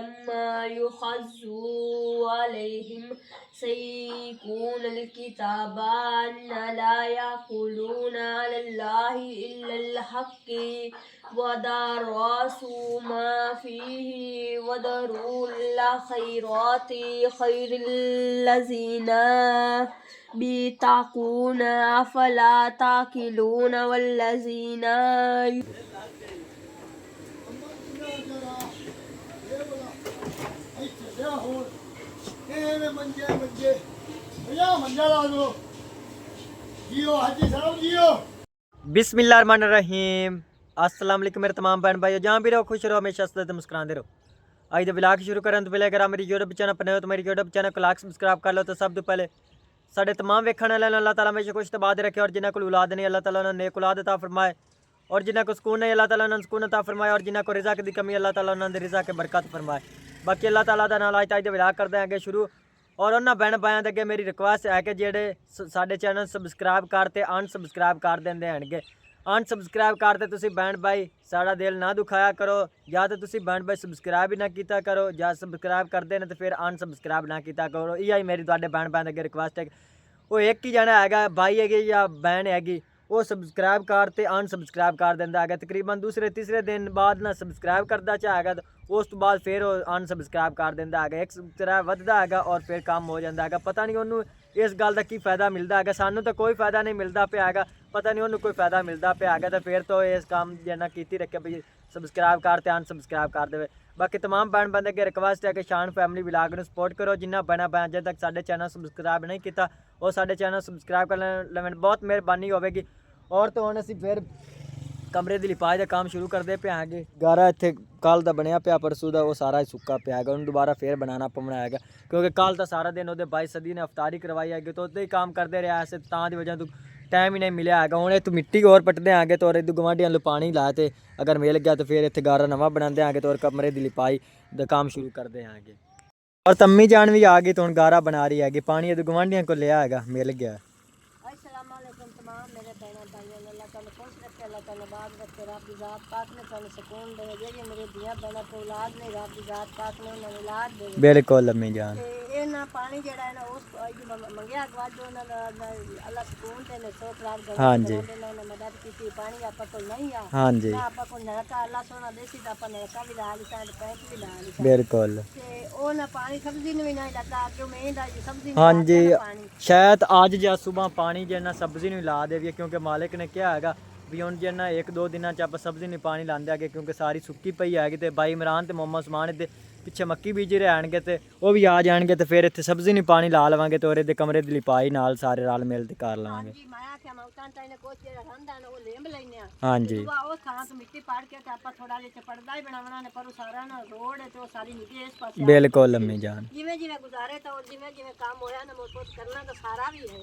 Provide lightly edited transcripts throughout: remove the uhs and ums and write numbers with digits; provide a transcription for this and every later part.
لما يحزوا عليهم سيكون الكتاب أن لا يقولون على الله إلا الحق ودرسوا ما فيه وذروا الخيرات خير الذين بيتقون أفلا تعقلون والذين बिस्मिल्लाहिर्रहमानिर्रहीम। अस्सलाम वालेकुम मेरे तमाम बहन भाइयों, जहाँ भी रहो खुश रहो, हमेशा हंसते मुस्कुराते रहो। आज जब व्लॉग शुरू करें तो पहले अगर आप मेरी यूट्यूब चैनल पर नए हो तो मेरी यूट्यूब चैनल को लाइक सब्सक्राइब कर लो। तो सब तो पहले साढ़े तमाम वेखण वाले अल्लाह ताला हमेशा खुश तबाद रखे, और जिन्हें को औलाद नहीं अल्लाह ताला नेक औलाद अता फरमाए, और जिन्हें को सुकून नहीं अल्लाह ताला उन्हें सुकून अता फरमाए, और जिन्हें को रिज़्क़ की कमी अल्लाह ताला उन्हें रिज़्क़ के बरकत फरमाए। बाकी अल्लाह ताला दा नाल आज दा व्लॉग करते हैं आगे शुरू। और उन्होंने भैन भाइयों अगे मेरी रिक्वेस्ट है कि जेडे साडे चैनल सबसक्राइब करते अनसबसक्राइब कर देंगे हैं, अनसबसक्राइब करते तुसी भैन भाई साड़ा दिल ना दुखाया करो, या तो तुसी भैन भाई सबसक्राइब ही ना किया करो, या सबसक्राइब करते हैं तो फिर अनसबसक्राइब ना किया करो। यही मेरी तुहाडे भैन भाइयों अगे रिक्वेस्ट है। वो एक ही जना है भाई है या बहन हैगी, वो सबसक्राइब करते अनसबसक्राइब कर देंदा है, तकरीबन दूसरे तीसरे दिन बाद ना सबसक्राइब करता चाहेगा तो उस तो बाद फिर अनसबसक्राइब कर देंदा है। एक सबसक्राइब वधदा है और फिर कम हो जाता है। पता नहीं उन्होंने इस गल का की फ़ायदा मिलता है, सानू तो कोई फ़ायदा नहीं मिलता पाया है, पता नहीं उन्होंने कोई फ़ायदा मिलता पाया है। तो फिर तो इस काम जना की रखे भाई सबसक्राइब करते अनसबसक्राइब कर दे। बाकी तमाम भैन बंदे की रिक्वेस्ट है कि शान फैमिली व्लॉग में सपोर्ट करो। जिन्हें भैन भाई अजे तक साढ़े चैनल सबसक्राइब नहीं किया वो साढ़े चैनल सबसक्राइब कर लें, बहुत मेहरबानी होगी। और तो हम असी फिर कमरे की लिपाई का काम शुरू करते पे हैं। गारा इतने कल का बनया पाया, परसों का वो सारा ही सुक्का पिया है, उन्होंने दोबारा फिर बनाना पवना है, क्योंकि कल तो सारा दिन वो भाई सदी ने अफतारी करवाई है, तो ही काम करते रहे ऐसे की वजह तो टाइम ही नहीं मिला है। हूँ इतों मिट्टी और पटते हैं तो और इधर गुआढ़ियां पानी लाए तो अगर मिल गया तो फिर इतने गारा नवा बनाते हैं तो और कमरे की लिपाई का काम शुरू करते हैं। और तम्मी जान भी आ गई तो हूँ गारा बना रही है, पानी इधर गुआढ़ियां को लिया है मिल गया। तमाम मेरे बहन भाइयों अल्लाह ताला खुश रखे, अल्लाह ताला बात रखे, रब की ज़ात पाक ने ताने सुकून दे, जेड़ी मेरे दिया बहना को औलाद नहीं रब की ज़ात पाक ने उन्हें औलाद दे। बिल्कुल अम्मी जान ये ना पानी जेड़ा है ना उस मंगया अगवाज अल्लाह सुकून दे ने सो खराब कर। हाँ जी उन्होंने मदद की। पानी आपा को नहीं आ, हाँ जी आपा को नरका अल्लाह सोना देसी दा आपा नरका भी ला लिसा है, पैक भी ला लिसा बिल्कुल। ते ओ ना पानी सब्जी में भी नहीं लगा क्यों मैं दा सब्जी। हाँ जी शायद आज या सुबह पानी जो सब्जी नहीं ला देवी, क्योंकि मालिक ने क्या है भी हम जो एक दो दिन आप सब्जी नहीं पानी लाते है, क्योंकि सारी सुक्की पई है। तो भाई इमरान तो मोहम्मद उस्मान इतने पिछे मक्की बीजी रहने तो वो भी आ जाएंगे, तो फिर इतने सब्जी नहीं पानी ला लवेंगे तो और कमरे की लिपाई नाल सारे रल मिल के कर लवेंगे। हाँ जी बिल्कुल अम्मी जान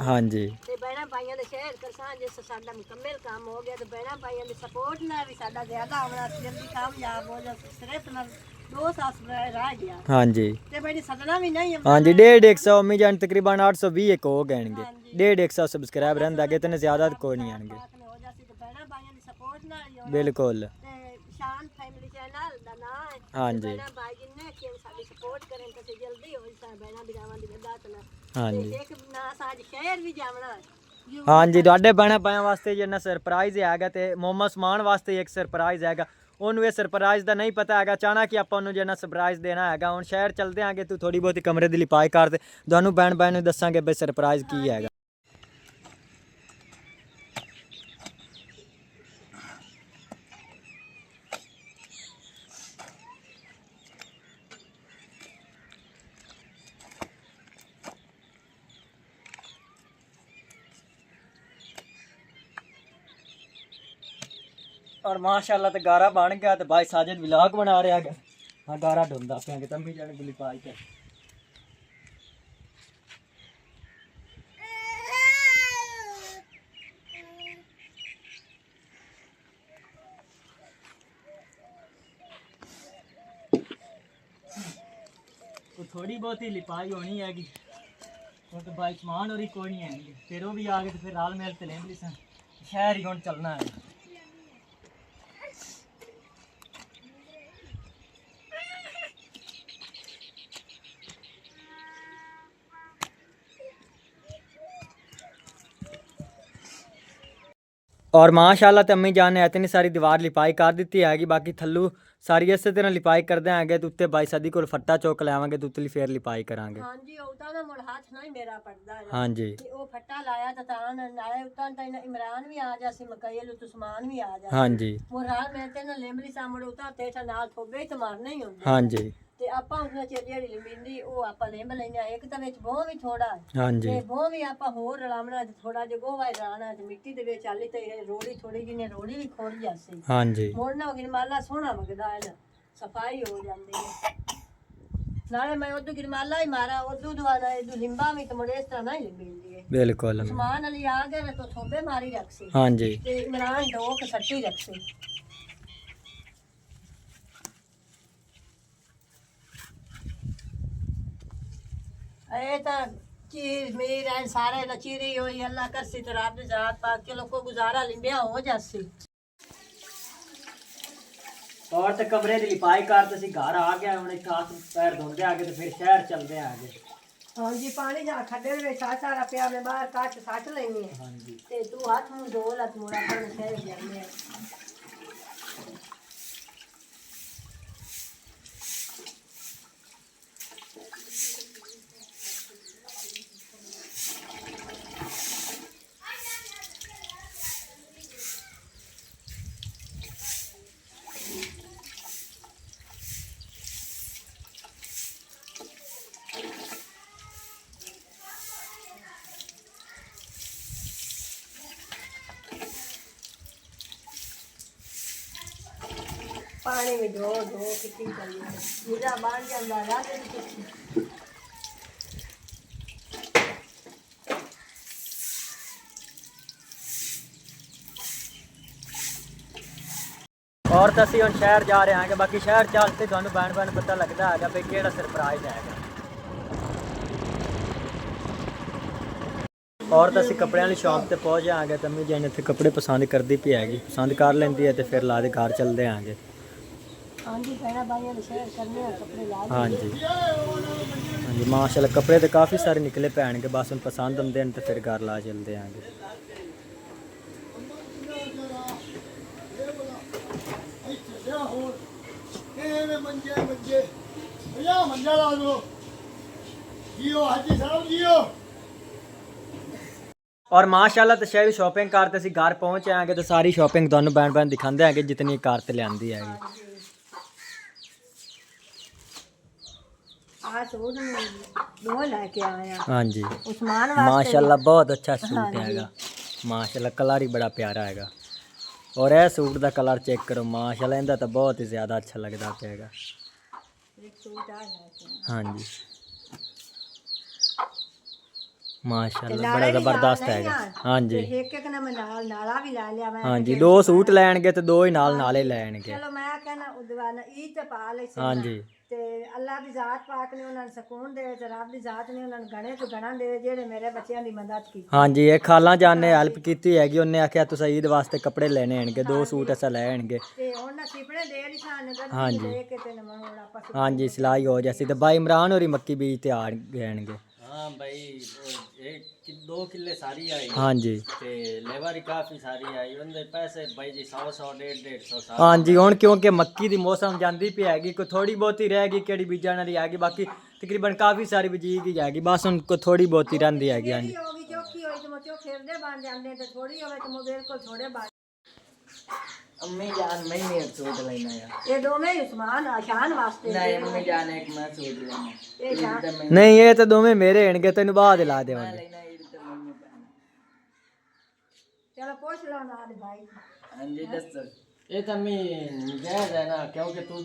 हाँ जी बहना भाइयों के शहर करसान जिस साडा मुकम्मल काम हो गया तो बहना भाइयों की सपोर्ट ना भी साडा ज्यादा होना जल्दी कामयाब हो जाए। सिर्फ ना 2 साल रह गया। हाँ जी ते बड़ी सदना भी नहीं है। हाँ जी 150 अम्मी जान तकरीबन 820 एक हो गए 150 सब्सक्राइब रहता है, इतने ज्यादा कोई नहीं आएंगे। बिल्कुल शान फैमिली चैनल दा नाम है। हाँ जी भाई जिन्ने कि साडी सपोर्ट करें तो जल्दी हो जाए बहना बिरावां दी वजह से। हाँ जी एक ना साड शहर भी जावना है। हाँ जी तुहाडे भैन भाइयों वास्ते जो सरप्राइज़ है तो मोहम्मद उस्मान वास्ते एक सरप्राइज़ है, उन्होंने ये सरप्राइज़ का नहीं पता है, अचानक ही आप जो सरप्राइज़ देना है। हम शहर चलते हैं तू थोड़ी बहुत कमरे की लिपाई करते दोनों भैन भाई दसांगे भाई सरप्राइज़ की है। और माशाल्लाह तो गारा बन गया, तो भाई साजिद व्लॉग बना रहा है। हाँ गारा ढूंढता पे तम्मी जाने गुली पाई के तो थोड़ी बहुत ही लिपाई होनी है, क्योंकि भाई समान और ही कोई नहीं है, फिर वो भी आ गए तो फिर राल मेल तो लेंगे शहर ही हम चलना है। और माशाल्लाह ते अम्मी जान ने इतनी सारी दीवार लिपाई कर दी हैगी। बाकी थल्लू सारी इस तरह लिपाई करते हैगे तो उत्ते बाई सदी को फट्टा चौक लैवांगे तो उतली फिर लिपाई करांगे। हाँ जी उता ना मुड़ हाथ नहीं मेरा पड़दा है। हाँ जी ते ओ फट्टा लाया तो तान नाले उता तो इमरान भी आ जासी मकैल उस्मान भी आ जासी। हाँ जी मुड़ हाथ मैं ते ना लेमली सामने उता ते नाल थोबे ही तो मारने ही होंदे। हाँ जी ਤੇ ਆਪਾਂ ਉਹਨਾਂ ਚ ਜਿਹੜੀ ਲਿੰਬੀ ਉਹ ਆਪਾਂ ਲਿੰਬ ਲੈਣਾ ਇੱਕ ਤਾਂ ਵਿੱਚ ਬੋਹ ਵੀ ਥੋੜਾ हाँ जी ਤੇ ਬੋਹ ਵੀ ਆਪਾਂ ਹੋਰ ਰਲਾਉਣਾ ਥੋੜਾ ਜਿਹਾ ਗੋਹਾ ਰਲਾਉਣਾ ਤੇ ਮਿੱਟੀ ਦੇ ਵਿੱਚ ਆਲੀ ਤੇ ਰੋੜੀ ਥੋੜੀ ਜਿਹੀ ਰੋੜੀ ਵੀ ਖੋਲ ਜਾਸੀ हाँ जी ਮੋੜਨਾ ਗਿਰਮਾਲਾ ਸੋਹਣਾ ਵਗਦਾ ਹੈ ਨਾ ਸਫਾਈ ਹੋ ਜਾਂਦੀ ਹੈ ਨਾਲੇ ਮੈਂ ਉਦੋਂ ਗਿਰਮਾਲਾ ਹੀ ਮਾਰਾ ਉਦੋਂ ਦਵਾਦਾ ਇਹ ਲਿੰਬਾ ਵੀ ਤੇ ਮੁੜੇ ਇਸ ਤਰ੍ਹਾਂ ਨਹੀਂ ਲਿੰਬੀ ਹੈ बिल्कुल ਸਮਾਨ ਅਲੀ ਆ ਗਏ ਤਾਂ ਥੋਬੇ ਮਾਰੀ ਰੱਖਸੀ हाँ जी ਤੇ ਇਮਰਾਨ ਡੋਕ ਸੱਟੀ ਰੱਖਸੀ ਇਹ ਤਾਂ चीज मीर है सारे नचीरी हुई अल्लाह करसी तो रब जात पाक के लोग को गुजारा लिंबिया हो जासी और तो कमरे की लिपाई करते सी घर आ गया हुन इत्थे हाथ पैर धोंदे आगे तो फिर शहर चलदे आगे। हां जी पानी जा खड्डे दे विच सारा पिया में बाहर काट सट लेनी है। हां जी ते तू हाथ मुंह धो ला तू मोड़ा पानी शहर जाने पानी में धो धो कितनी करिए मुझा बांध जांदा रात में और तो असं हम शहर जा रहे हैं बाकी शहर चलते थानू बैन बैन पता लगता है भाई केड़ा सरप्राइज है। और तो असं कपड़े वाली शॉप पर पहुँच जाएंगे तो अम्मी जैन इतने कपड़े पसंद करती पी हैगी पसंद कर लेंदी है तो फिर ला के घर चलते आएंगे। हाँ जी बहना भाइयों ने शेयर करने हैं कपड़े ला हाँ जी हाँ जी माशाल्लाह कपड़े तो काफ़ी सारे निकले पैन के बस हम पसंद आते हैं तो फिर घर ला चलते आएंगे। और माशाल्लाह तो शहर शॉपिंग करते सी घर पहुँच आएंगे तो सारी शॉपिंग दोनों बैन बैन दिखाते हैं जितनी कार ते लियांदी है। हाँ जी उस्मान माशाल्लाह बहुत अच्छा सूट हैगा माशाल्लाह कलर ही बड़ा प्यारा हैगा। और यह सूट का कलर चेक करो माशाल्लाह इनका तो बहुत ही ज़्यादा अच्छा लगता पेगा। हाँ जी माशाल्लाह बड़ा ज़बरदस्त हैगा। हाँ जी हाँ जी दो सूट लैणगे तो दो ही नाले लैणगे। हाँ जी ਤੇ ਅੱਲਾਹ ਦੀ ਜ਼ਾਤ ਪਾਕ ਨੇ ਉਹਨਾਂ ਨੂੰ ਸਕੂਨ ਦੇ ਤੇ ਰੱਬ ਦੀ ਜ਼ਾਤ ਨੇ ਉਹਨਾਂ ਨੂੰ ਗਣੇ ਤੋਂ ਗਣਾ ਦੇ ਜਿਹੜੇ ਮੇਰੇ ਬੱਚਿਆਂ ਦੀ ਮਦਦ ਕੀਤੀ। हाँ जी ये खाला जान ने हेल्प की हैगी उन्हें आख्या तुस ईद वास्ते कपड़े लेने आएंगे दो सूट ऐसा ले आएंगे। ਤੇ ਉਹਨਾਂ ਸਿਪੜੇ ਦੇ ਨਹੀਂ ਸਾਨ हाँ जी ਦੇ ਕੇ ਤੇ ਨਵਾਂ ਹੁਣ ਆਪਾਂ हाँ जी सिलाई हो जैसी तो भाई इमरान और मक्की बीज तैयार गए। हाँ भाई एक 2 किले सारी आई हाँ जी ते लेबर ही काफी सारी आई उनके पैसे भाई जी 100 150 हाँ जी हुण क्योंकि मक्की दी मौसम जाती पी हैगी कोई थोड़ी बहुती रहेगी केड़ी बीजण वाली हैगी बाकी तकरीबन काफ़ी सारी बीजी की जाएगी बस हुण को थोड़ी बहुती रहिंदी हैगी। हाँ जी ਹੋਗੀ ਚੋਖੀ ਹੋਈ ਤੇ ਮੋਚੋ ਖੇਰਦੇ ਬਣ ਜਾਂਦੇ ਤੇ ਥੋੜੀ ਹੋਵੇ ਤੇ ਮੋਬੇਲ ਕੋਲ ਥੋੜੇ ਬਣ अम्मी जान मैं नहीं एक सूट लेना यार ਇਹ ਦੋਵੇਂ ਹੀ ਉਸਮਾਨ ਆਸ਼ਾਨ ਵਾਸਤੇ नहीं अम्मी जान एक मैं सूट लेना ਇਹ ਸ਼ਾਨ तो मैं नहीं ये तो दोवें मेरे हणगे तेन बाद ला देवांगे। लेना ईद तो मम्मी पहना ਚਲੋ ਪੁੱਛ ਲਓ ਨਾਲ ਭਾਈ हाँ जी दस ये तो अम्मी जायज है ना क्योंकि तू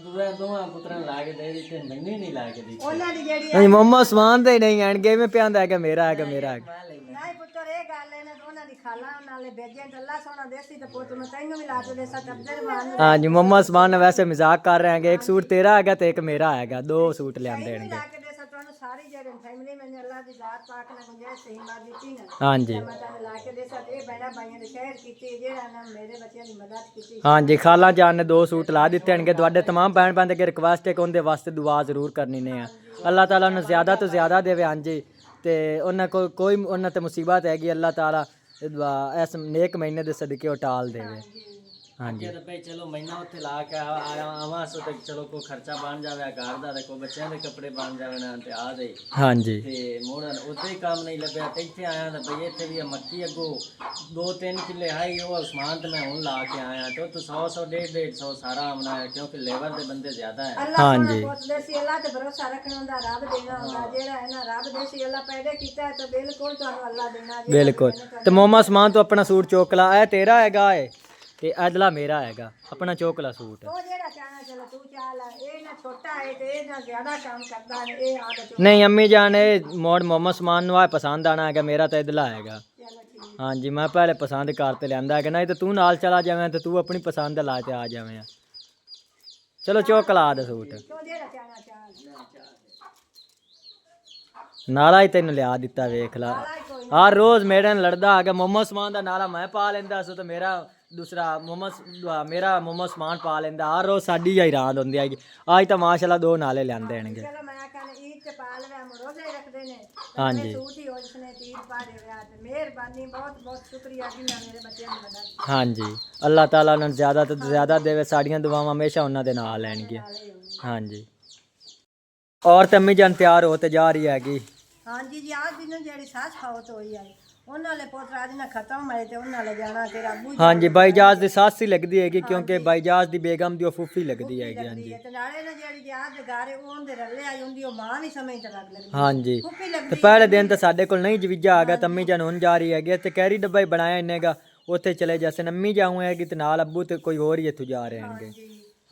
दोवां पुत्रां ला के दे दी ते मैंने नहीं ला के दी ਉਹਨਾਂ ਦੀ ਜਿਹੜੀ नहीं मम्मा समान दे नहीं आएंगे मैं प्यांदा है मेरा है मेरा है। मैं लेना ਨਹੀਂ ਪੁੱਤਰ ਇਹ ਗੱਲ ਹੈ ਨਾ ਉਹਨਾਂ ਦੀ ਖਾਲਾ ਨਾਲੇ ਭੇਜੇ ਤੇ ਅੱਲਾ ਸੋਨਾ ਦੇਸੀ ਤੇ ਪੁੱਤ ਨੂੰ ਤੈਨੂੰ ਵੀ ਲਾ ਕੇ ਦੇ ਸਕਦਾ ਤੇ ਮਾਨ हाँ जी मम्मा समान वैसे मजाक कर रहे हैं एक सूट तेरा है तो एक मेरा है दो सूट ले आंदे ਲਾ हणगे। ਕੇ ਦੇ ਸਕਦਾ ਤੁਹਾਨੂੰ ਸਾਰੀ ਜਿਹੜੀ ਫੈਮਿਲੀ ਮੈਨੂੰ ਅੱਲਾ ਦੀ ਜ਼ਾਤ ਪਾਕ ਨੇ ਗੁੰਜਾਇਸ਼ ਸਹੀ ਮਾਰ ਦਿੱਤੀ ਨਾ हाँ जी ਮੈਂ ਤੁਹਾਨੂੰ ਲਾ ਕੇ ਦੇ ਸਕਦਾ ਇਹ ਬੈਣਾ ਭਾਈਆਂ ਨੇ ਸ਼ਹਿਰ ਕੀਤੀ ਜਿਹੜਾ ਨਾ ਮੇਰੇ ਬੱਚਿਆਂ ਦੀ ਮਦਦ ਕੀਤੀ। हाँ जी खाला जान ने दो सूट ला दिते हैं तुहाडे तमाम भैन भैन अगे रिक्वेस्ट है कि उनके वास्ते दुआ जरूर करनी ने अल्लाह ताला उन्हें ज़्यादा तो ज़्यादा देवे। हाँ जी ते उन्हें कोई उन्हें तो मुसीबत हैगी अल्लाह ताला ਇਸ ਨੇਕ ਮਹੀਨੇ ਦੇ ਸਦਕੇ ਉਹ ਟਾਲ ਦੇਵੇ। ਹਾਂਜੀ ਤੇ ਭਈ ਚਲੋ ਮਹੀਨਾ ਉੱਥੇ ਲਾ ਕੇ ਆਵਾਂ ਸੋ ਤੇ ਚਲੋ ਕੋਈ ਖਰਚਾ ਬਣ ਜਾਵੇ ਘਰ ਦਾ ਤੇ ਕੋਈ ਬੱਚਿਆਂ ਦੇ ਕੱਪੜੇ ਬਣ ਜਾਵੇ ਨਾ ਤੇ ਆ ਦੇ ਹਾਂਜੀ ਤੇ ਮੋੜਨ ਉੱਥੇ ਹੀ ਕੰਮ ਨਹੀਂ ਲੱਭਿਆ ਤੇ ਇੱਥੇ ਆਇਆ ਤਾਂ ਭਈ ਇੱਥੇ ਵੀ ਮੱਕੀ ਅੱਗੋਂ 2-3 ਕਿੱਲੇ ਹਾਈ ਉਹ ਸਮਾਨ ਤੇ ਮੈਂ ਹੁਣ ਲਾ ਕੇ ਆਇਆ ਤੇ ਉੱਥੇ 100 150 ਸਾਰਾ ਆਮਣਾ ਹੈ ਕਿਉਂਕਿ ਲੇਬਰ ਦੇ ਬੰਦੇ ਜ਼ਿਆਦਾ ਹੈ। ਹਾਂਜੀ ਪੁੱਛਦੇ ਸੀ ਅੱਲਾ ਤੇ ਭਰੋਸਾ ਰੱਖਣਾ ਹੁੰਦਾ, ਰੱਬ ਦੇਣਾ ਹੁੰਦਾ, ਜਿਹੜਾ ਹੈ ਨਾ ਰੱਬ ਦੇ ਸੀ ਅੱਲਾ ਪੈਦਾ ਕੀਤਾ ਹੈ ਤਾਂ ਬਿਲਕੁਲ ਤੁਹਾਨੂੰ ਅੱਲਾ ਦੇਣਾ। ਬਿਲਕੁਲ। ਤੇ ਮੋਮਾ ਸਮਾਨ ਤੋਂ ਆਪਣਾ ਸੂਟ ਚੋਕ ਲਾ, ਇਹ ਤੇਰਾ ਹੈਗਾ ਏ ਤੇ ਅਦਲਾ ਮੇਰਾ ਹੈਗਾ, ਆਪਣਾ ਚੋਕਲਾ ਸੂਟ। ਉਹ ਜਿਹੜਾ ਚਾਹਣਾ ਚਲੋ ਤੂੰ ਚਾਹ ਲੈ, ਇਹ ਨਾ ਛੋਟਾ ਹੈ ਤੇ ਇਹ ਨਾ ਜ਼ਿਆਦਾ ਕੰਮ ਕਰਦਾ ਹੈ, ਇਹ ਆਦਤ ਨਹੀਂ ਅੰਮੀ ਜਾਨ ਇਹ ਮੋੜ ਮੋਮਾ ਸਮਾਨ ਨੂੰ ਆ ਪਸੰਦ ਆਣਾ ਹੈਗਾ, ਮੇਰਾ ਤਾਂ ਅਦਲਾ ਹੈਗਾ। ਹਾਂਜੀ ਮੈਂ ਪਹਿਲੇ ਪਸੰਦ ਕਰ ਤੇ ਲਿਆਂਦਾ ਹੈਗਾ, ਨਹੀਂ ਤੇ ਤੂੰ ਨਾਲ ਚਲਾ ਜਾਵੇਂ ਤੇ ਤੂੰ ਆਪਣੀ ਪਸੰਦ ਲਾ ਤੇ ਆ ਜਾਵੇਂ। ਚਲੋ ਚੋਕਲਾ ਦਾ ਸੂਟ ਨਾਲਾ ਹੀ ਤੈਨੂੰ ਲਿਆ ਦਿੱਤਾ, ਵੇਖ ਲਾ ਹਰ ਰੋਜ਼ ਮੇਰੇ ਨਾਲ ਲੜਦਾ ਆ ਗਿਆ। ਮੋਮੋ ਸਮਾਨ ਦਾ ਨਾਲਾ ਮੈਂ ਪਾ ਲੈਂਦਾ ਸੋ ਤੇ ਮੇਰਾ ਦੂਸਰਾ ਮੇਰਾ ਮੋਮੋ ਸਮਾਨ ਪਾ ਲੈਂਦਾ। ਹਰ ਰੋਜ਼ ਸਾਡੀ ਹੀ ਰਾਂਦ ਹੁੰਦੀ ਹੈਗੀ। ਅੱਜ ਤਾਂ ਮਾਸ਼ਾਅੱਲਾ 2 ਨਾਲੇ ਲਿਆਂਦੇ ਹਣਗੇ। ਚਲੋ ਮੈਂ ਕਹਿੰਦਾ ਈਦ ਤੇ ਪਾ ਲਵੇ ਰੋਜ਼ੇ ਰੱਖਦੇ ਨੇ। ਹਾਂਜੀ ਸੂਟ ਹੀ ਹੋ ਜਿਸਨੇ ਈਦ ਪਾ ਦੇਵੇ ਤੇ ਮਿਹਰਬਾਨੀ, ਬਹੁਤ ਬਹੁਤ ਸ਼ੁਕਰੀਆ ਜੀ ਮੇਰੇ ਬੱਚਿਆਂ ਦੀ ਮਦਦ। ਹਾਂਜੀ ਅੱਲਾਹ ਤਾਲਾ ਉਹਨਾਂ ਨੂੰ ਜ਼ਿਆਦਾ ਤੋਂ ਜ਼ਿਆਦਾ ਦੇਵੇ, ਸਾਡੀਆਂ ਦੁਆਵਾਂ ਹਮੇਸ਼ਾ ਉਹਨਾਂ ਦੇ ਨਾਲ ਲੈਣਗੀਆਂ। ਹਾਂਜੀ ਔਰ ਤੇ ਅੰਮੀ ਜਾਨ ਤਿਆਰ ਹੋ ਤੇ ਜਾ ਰਹੀ ਹੈਗੀ। ਹਾਂਜੀ ਜੀ ਅੱਜ ਦਿਨ ਜਿਹੜੀ ਸੱਸ ਫੌਤ ਹੋਈ ਹੈ ਉਹਨਾਂ ਨੇ ਪੋਤਰਾ ਜੀ ਨਾ ਖਤਮ ਹੋਏ ਤੇ ਉਹਨਾਂ ਲੈ ਜਾਣਾ ਤੇਰਾ ਅੱਬੂ। ਹਾਂਜੀ ਬਾਈਜਾਜ਼ ਦੀ ਸੱਸ ਹੀ ਲੱਗਦੀ ਹੈਗੀ ਕਿਉਂਕਿ ਬਾਈਜਾਜ਼ ਦੀ ਬੇਗਮ ਦੀ ਉਹ ਫੁੱਫੀ ਲੱਗਦੀ ਹੈਗੀ। ਹਾਂਜੀ ਤੇ ਨਾਲੇ ਨਾ ਜਿਹੜੀ ਯਾਦ ਗਾਰੇ ਉਹਦੇ ਰੱਲੇ ਆਈ ਹੁੰਦੀ ਉਹ ਮਾਂ ਨਹੀਂ ਸਮਝ ਤੱਕ ਲੱਗਦੀ। ਹਾਂਜੀ ਫੁੱਫੀ ਤੇ ਲੱਗਦੀ ਪਹਿਲੇ ਦਿਨ ਤਾਂ ਸਾਡੇ ਕੋਲ ਨਹੀਂ ਜਵੀਜਾ ਆ ਗਿਆ, ਤੰਮੀ ਜਾਨ ਹੁਣ ਜਾ ਰਹੀ ਹੈਗੀ ਤੇ ਕੈਰੀ ਡੱਬਾ ਹੀ ਬਣਾਇਆ ਇੰਨੇਗਾ ਉੱਥੇ ਚਲੇ ਜਾਸੇ ਨੰਮੀ ਜਾਊ ਹੈਗੀ ਤੇ ਨਾਲ ਅੱਬੂ ਤੇ ਕੋਈ ਹੋਰ ਹੀ ਇੱਥੋਂ ਜਾ ਰਹੇ ਹੋਣਗੇ।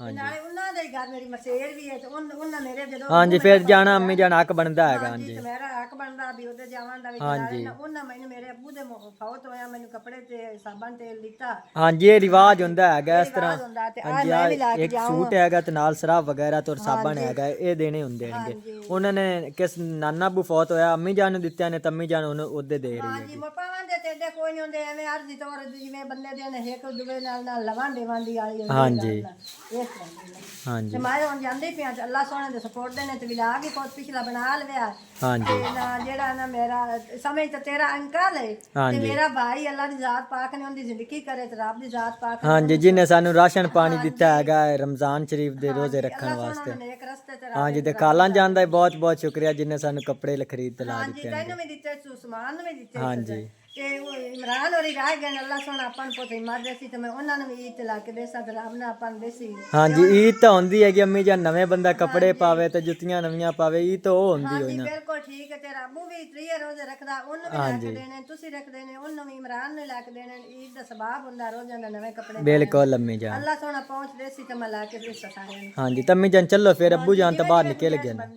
ਤੇ ਨਾਲੇ ਉਹਨਾਂ ਦੇ ਘਰ ਮੇਰੀ ਮਸੇਰ ਵੀ ਹੈ ਤੇ ਉਹਨਾਂ ਮੇਰੇ ਜਦੋਂ ਹਾਂਜੀ ਫਿਰ ਜਾਣਾ ਅੰਮੀ ਜਾਨ ਹੱਕ ਬਣਦਾ ਹੈਗਾ। ਹਾਂਜੀ ਤੇ ਮੇਰਾ ਹੱਕ ਬਣਦਾ ਵੀ ਉਹਦੇ ਜਾਵਣ ਦਾ ਵੀ। ਨਾਲੇ ਨਾ ਉਹਨਾਂ ਮੈਨੂੰ ਮੇਰੇ ਅੱਬੂ ਦੇ ਫੌਤ ਹੋਇਆ ਮੈਨੂੰ ਕੱਪੜੇ ਤੇ ਸਾਬਣ ਤੇਲ ਦਿੱਤਾ। ਹਾਂਜੀ ਇਹ ਰਿਵਾਜ ਹੁੰਦਾ ਹੈਗਾ ਇਸ ਤਰ੍ਹਾਂ। ਹੁੰਦਾ ਤੇ ਆ ਹਾਂਜੀ ਮੈਂ ਵੀ ਲਾ ਕੇ ਇੱਕ ਸੂਟ ਹੈਗਾ ਤੇ ਨਾਲ ਸਰਾਫ ਵਗੈਰਾ ਤੇ ਸਾਬਣ ਹੈਗਾ, ਇਹ ਦੇਣੇ ਹੁੰਦੇ ਨੇਗੇ। ਉਹਨਾਂ ਨੇ ਕਿਸ ਨਾਨਾ ਅੱਬੂ ਫੌਤ ਹੋਇਆ ਅੰਮੀ ਜਾਨ ਨੂੰ ਦਿੱਤੇ ਨੇ, ਤੰਮੀ ਜਾਨ ਉਹਨੂੰ ਉਹਦੇ ਦੇ ਰਹੀ ਹਾਂਜੀ ਹੈਗੀ। ਮਪਾਵਾਂ ਦੇ ਤੇ ਏਡੇ ਕੋਈ ਨਹੀਂ ਹੁੰਦੇ ਐਵੇਂ ਅਰਜ਼ੀ ਤੌਰ ਜਿਵੇਂ ਬੰਦੇ ਦੇ ਨੇ ਇੱਕ ਦੂਏ ਨਾਲ ਲਵਾਂਡੇ ਵਾਂਡੀ ਵਾਲੀ ਹੁੰਦੀ। ਹਾਂਜੀ ਤੇ ਮੈਂ ਹੁਣ ਜਾਂਦੇ ਪਿਆ ਤੇ ਅੱਲਾਹ ਸੋਹਣੇ ਦੇ ਸਪੋਰਟ ਦੇ ਨੇ ਤੇ ਵਿਲਾਗ ਹੀ ਬਹੁਤ ਪਿਛਲਾ ਬਣਾ ਲਿਆ। ਹਾਂਜੀ ਤੇ ਨਾ ਜਿਹੜਾ ਨਾ ਮੇਰਾ ਸਮਝ ਤਾਂ ਤੇਰਾ ਅੰਕਲ ਹੈ ਤੇ ਮੇਰਾ ਭਾਈ ਅੱਲਾਹ ਦੀ ਜ਼ਾਤ ਪਾਕ ਨੇ ਉਹਦੀ ਜ਼ਿੰਦਗੀ ਕਰੇ ਤੇ ਰੱਬ ਦੀ ਜ਼ਾਤ ਪਾਕ। ਹਾਂਜੀ ਜਿਹਨੇ ਸਾਨੂੰ ਰਾਸ਼ਨ ਪਾਣੀ ਦਿੱਤਾ ਹੈਗਾ ਰਮਜ਼ਾਨ ਸ਼ਰੀਫ ਦੇ ਰੋਜ਼ੇ ਰੱਖਣ ਵਾਸਤੇ। ਇੱਕ ਰਸਤੇ ਤੇ ਹਾਂਜੀ ਤੇ ਖਾਲਾਂ ਜਾਨ ਦਾ ਬਹੁਤ ਬਹੁਤ ਸ਼ੁਕਰੀਆ ਜਿਹਨੇ ਸਾਨੂੰ ਕੱਪੜੇ ਖਰੀਦ ਤੇ ਲਾ ਦਿੱਤੇ। ਤੈਨੂੰ ਵੀ ਦਿੱਤੇ ਉਸਮਾਨ ਨੂੰ ਵੀ ਦਿੱਤੇ। ਹਾਂਜੀ ਤੇ ਉਹ ਇਮਰਾਨ ਹੋਰੀ ਰਹਿ ਗਏ ਅੱਲਾਹ ਸੋਹਣਾ ਆਪਾਂ ਨੂੰ ਪੁੱਤ ਹਿੰਮਤ ਦੇਸੀ ਤੇ ਮੈਂ ਉਹਨਾਂ ਨੂੰ ਵੀ ਈਦ ਤੇ ਲਾ ਕੇ ਦੇਸਾਂ ਤੇ ਰੱਬ ਨੇ ਆਪਾਂ ਨੂੰ ਦੇਸੀ। ਹਾਂਜੀ ਈਦ ਤਾਂ ਹੁੰਦੀ ਹੈਗੀ ਅੰਮੀ ਜਾਂ ਨਵੇਂ ਬੰਦਾ ਕੱਪੜੇ ਪਾਵੇ ਤੇ ਜੁੱਤੀਆਂ ਨਵੀਆਂ ਪਾਵੇ, ਈਦ ਤਾਂ ਉਹ ਹੁੰਦੀ ਹੋਈ ਨਾ। ਬਿਲਕੁਲ ਠੀਕ ਹੈ ਤੇ ਰੱਬੂ ਵੀ 3 ਰੋਜ਼ੇ ਰੱਖਦਾ ਉਹਨੂੰ ਵੀ ਲਾ ਕੇ ਦੇਣੇ, ਤੁਸੀਂ ਰੱਖਦੇ ਨੇ ਉਹਨੂੰ ਵੀ ਇਮਰਾਨ ਨੂੰ ਲਾ ਕੇ ਦੇਣੇ। ਈਦ ਦਾ ਸਬਾਬ ਹੁੰਦਾ ਰੋਜ਼ਾਂ ਦਾ ਨਵੇਂ ਕੱਪੜੇ। ਬਿਲਕੁਲ ਅੰਮੀ ਜਾਨ ਅੱਲਾਹ ਸੋਹਣਾ ਪਹੁੰਚਦੇ ਸੀ ਤੇ ਮੈਂ ਲਾ ਕੇ ਦੇਸਾਂ ਸਾਰਿਆਂ ਨੂੰ। ਹਾਂਜੀ ਤੰਮੀ ਜਾਨ ਚੱਲੋ ਫਿਰ ਅੱਬੂ ਜਾਨ ਤਾਂ ਬਾਹਰ ਨਿਕਲ ਗਏ ਨਾ।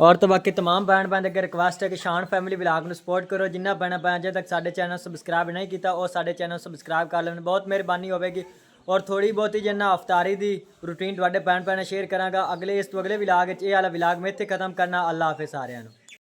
और तो बाकी तमाम भैन भैन अगर रिक्वेस्ट है कि शान फैमिली व्लॉग में सपोर्ट करो। जिन्ना भैन भैन अजे तक साढ़े चैनल सबसक्राइब नहीं किया और साढ़े चैनल सबसक्राइब कर लेना, बहुत मेहरबानी होगी। और थोड़ी बहुत ही जिन्ना अफतारी की रूटीन थोड़े भैन भैन शेयर कराँगा अगले इस तो अगले व्लॉग ये वाला व्लॉग मैं इत्थे खत्म करना। अल्लाह हाफिज़ सारिआं नूं।